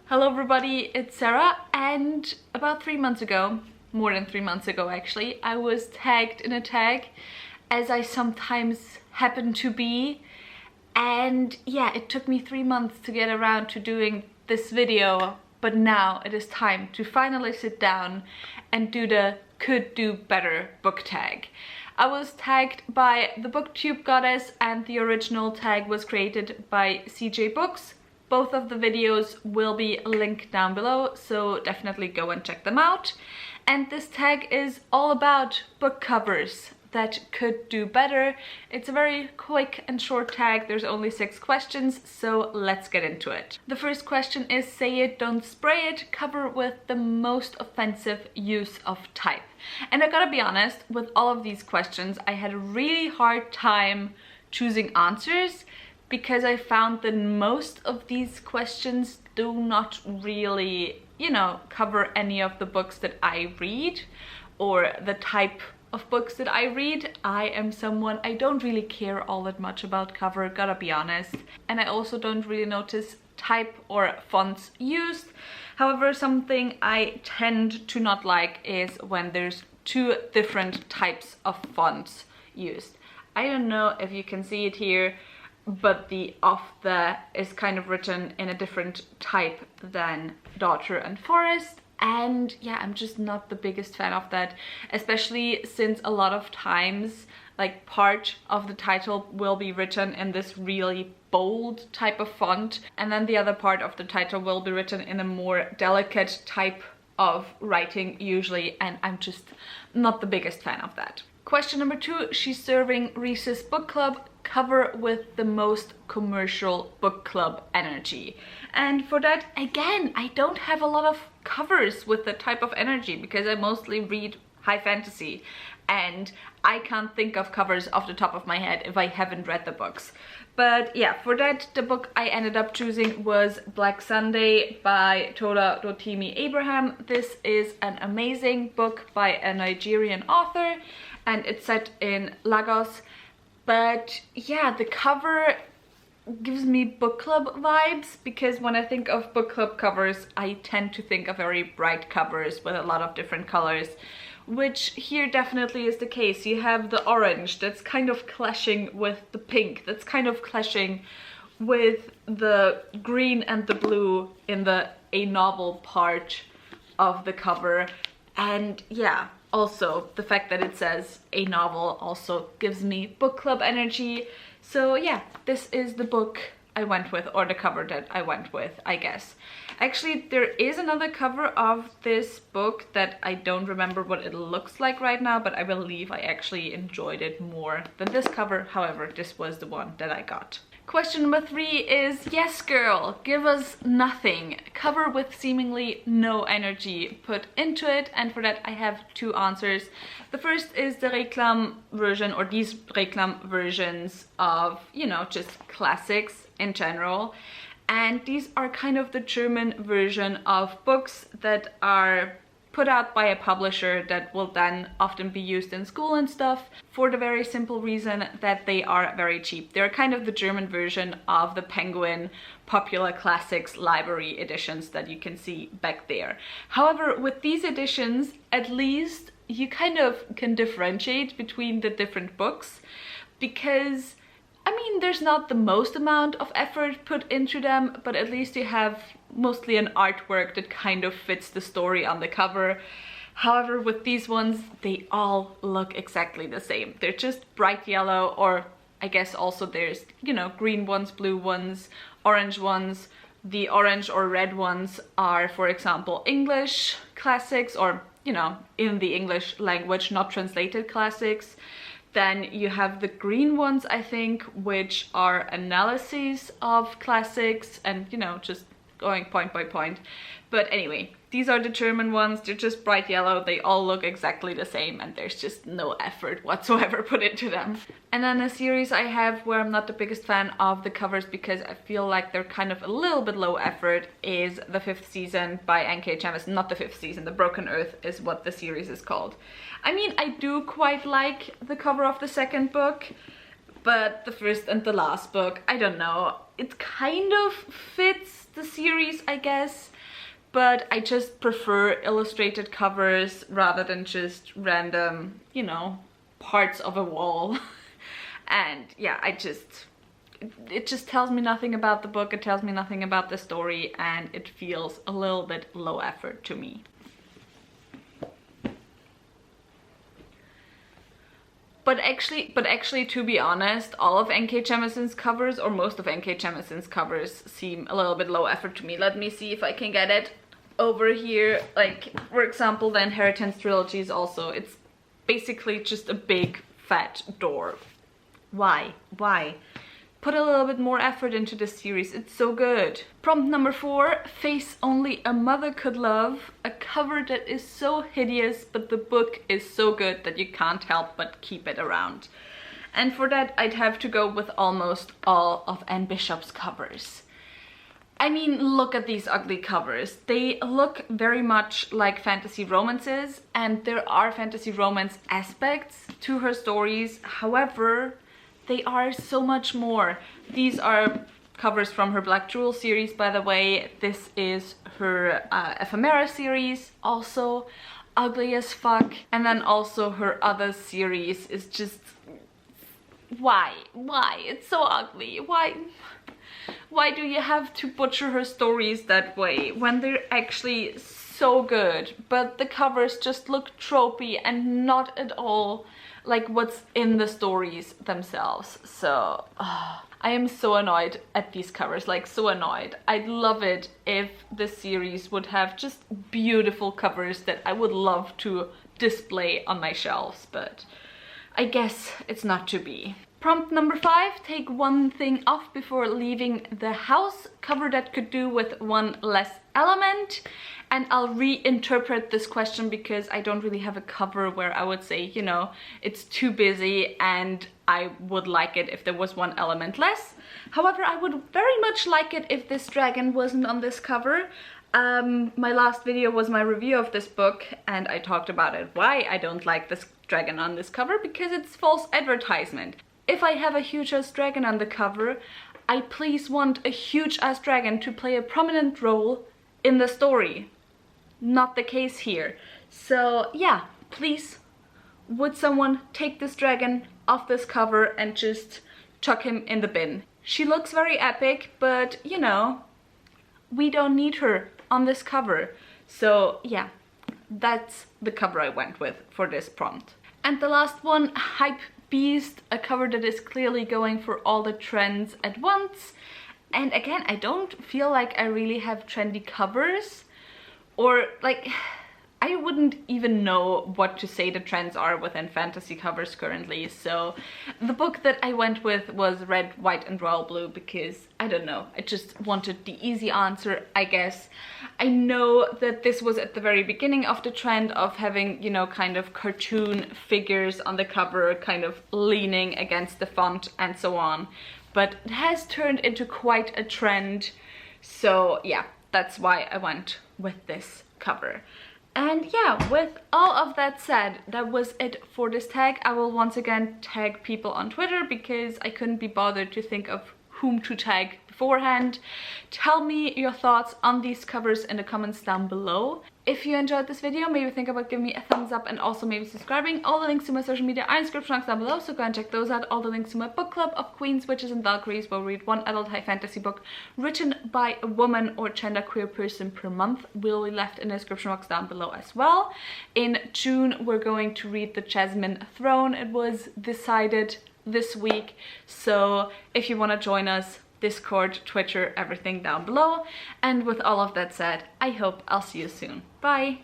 Hello everybody, it's Sarah, and about 3 months ago, more than 3 months ago actually, I was tagged in a tag, as I sometimes happen to be, and yeah, it took me 3 months to get around to doing this video, but now it is time to finally sit down and do the could do better book tag. I was tagged by the Booktube Goddess and the original tag was created by CJ Books. Both of the videos will be linked down below, so definitely go and check them out. And this tag is all about book covers that could do better. It's a very quick and short tag. There's only 6 questions, so let's get into it. The first question is say it, don't spray it, cover with the most offensive use of type. And I gotta be honest, with all of these questions, I had a really hard time choosing answers because I found that most of these questions do not really, cover any of the books that I read or the type of books that I read. I am someone, I don't really care all that much about cover, gotta be honest. And I also don't really notice type or fonts used. However, something I tend to not like is when there's 2 different types of fonts used. I don't know if you can see it here, but the off the is kind of written in a different type than Daughter and Forest. And yeah, I'm just not the biggest fan of that, especially since a lot of times like part of the title will be written in this really bold type of font, and then the other part of the title will be written in a more delicate type of writing usually, and I'm just not the biggest fan of that. Question number 2, she's serving Reese's Book Club, cover with the most commercial book club energy. And for that, again, I don't have a lot of covers with the type of energy because I mostly read high fantasy and I can't think of covers off the top of my head if I haven't read the books. But yeah, for that, the book I ended up choosing was Black Sunday by Tola Rotimi Abraham. This is an amazing book by a Nigerian author and it's set in Lagos. But yeah, the cover gives me book club vibes because when I think of book club covers, I tend to think of very bright covers with a lot of different colors, which here definitely is the case. You have the orange that's kind of clashing with the pink, that's kind of clashing with the green and the blue in the a novel part of the cover. And yeah, also the fact that it says a novel also gives me book club energy. So yeah, this is the book I went with, or the cover that I went with, I guess. Actually, there is another cover of this book that I don't remember what it looks like right now, but I believe I actually enjoyed it more than this cover. However, this was the one that I got. Question number 3 is yes girl, give us nothing. Cover with seemingly no energy put into it, and for that I have 2 answers. The first is the Reclam version, or these Reclam versions of, just classics in general. And these are kind of the German version of books that are put out by a publisher that will then often be used in school and stuff, for the very simple reason that they are very cheap. They're kind of the German version of the Penguin Popular Classics library editions that you can see back there. However, with these editions, at least you kind of can differentiate between the different books because there's not the most amount of effort put into them, but at least you have mostly an artwork that kind of fits the story on the cover. However, with these ones, they all look exactly the same. They're just bright yellow, or I guess also there's, green ones, blue ones, orange ones. The orange or red ones are, for example, English classics, or, in the English language, not translated classics. Then you have the green ones, I think, which are analyses of classics and, just going point by point. But anyway, these are the German ones. They're just bright yellow. They all look exactly the same and there's just no effort whatsoever put into them. And then a series I have where I'm not the biggest fan of the covers because I feel like they're kind of a little bit low effort is The 5th Season by N.K. Jemisin. Not The 5th Season, The Broken Earth is what the series is called. I do quite like the cover of the second book, but the first and the last book, I don't know. It kind of fits the series, I guess. but I just prefer illustrated covers rather than just random, you know, parts of a wall. And yeah, it just tells me nothing about the book, it tells me nothing about the story, and it feels a little bit low effort to me. But actually, to be honest, all of N.K. Jemisin's covers, or most of N.K. Jemisin's covers, seem a little bit low effort to me. Let me see if I can get it over here. Like, for example, the Inheritance trilogy is also, it's basically just a big fat door. Why? Put a little bit more effort into this series, it's so good. Prompt number 4, Face Only a Mother Could Love. A cover that is so hideous, but the book is so good that you can't help but keep it around. And for that, I'd have to go with almost all of Anne Bishop's covers. I mean, look at these ugly covers. They look very much like fantasy romances, and there are fantasy romance aspects to her stories. However, they are so much more. These are covers from her Black Jewel series, by the way. This is her Ephemera series, also ugly as fuck. And then also her other series is just... Why? It's so ugly. Why do you have to butcher her stories that way when they're actually so good? But the covers just look tropey and not at all like what's in the stories themselves. So I am so annoyed at these covers, like so annoyed. I'd love it if the series would have just beautiful covers that I would love to display on my shelves, but I guess it's not to be. Prompt number 5, take one thing off before leaving the house. Cover that could do with one less element. And I'll reinterpret this question because I don't really have a cover where I would say, you know, it's too busy and I would like it if there was one element less. However, I would very much like it if this dragon wasn't on this cover. My last video was my review of this book and I talked about it. Why I don't like this dragon on this cover? Because it's false advertisement. If I have a huge-ass dragon on the cover, I please want a huge-ass dragon to play a prominent role in the story. Not the case here. So yeah, please, would someone take this dragon off this cover and just chuck him in the bin? She looks very epic, but you know, we don't need her on this cover. So yeah, that's the cover I went with for this prompt. And the last one, Hype Beast, a cover that is clearly going for all the trends at once. And again, I don't feel like I really have trendy covers, or like I wouldn't even know what to say the trends are within fantasy covers currently. So the book that I went with was Red, White and Royal Blue because, I don't know, I just wanted the easy answer, I guess. I know that this was at the very beginning of the trend of having, you know, kind of cartoon figures on the cover, kind of leaning against the font and so on. But it has turned into quite a trend. So yeah, that's why I went with this cover. And yeah, with all of that said, that was it for this tag. I will once again tag people on Twitter because I couldn't be bothered to think of whom to tag beforehand. Tell me your thoughts on these covers in the comments down below. If you enjoyed this video, maybe think about giving me a thumbs up and also maybe subscribing. All the links to my social media are in the description box down below, so go and check those out. All the links to my book club of Queens, Witches and Valkyries, where we read one adult high fantasy book written by a woman or genderqueer person per month, will be left in the description box down below as well. In June, we're going to read The Jasmine Throne. It was decided this week, so if you want to join us, Discord, Twitter, everything down below. And with all of that said, I hope I'll see you soon. Bye!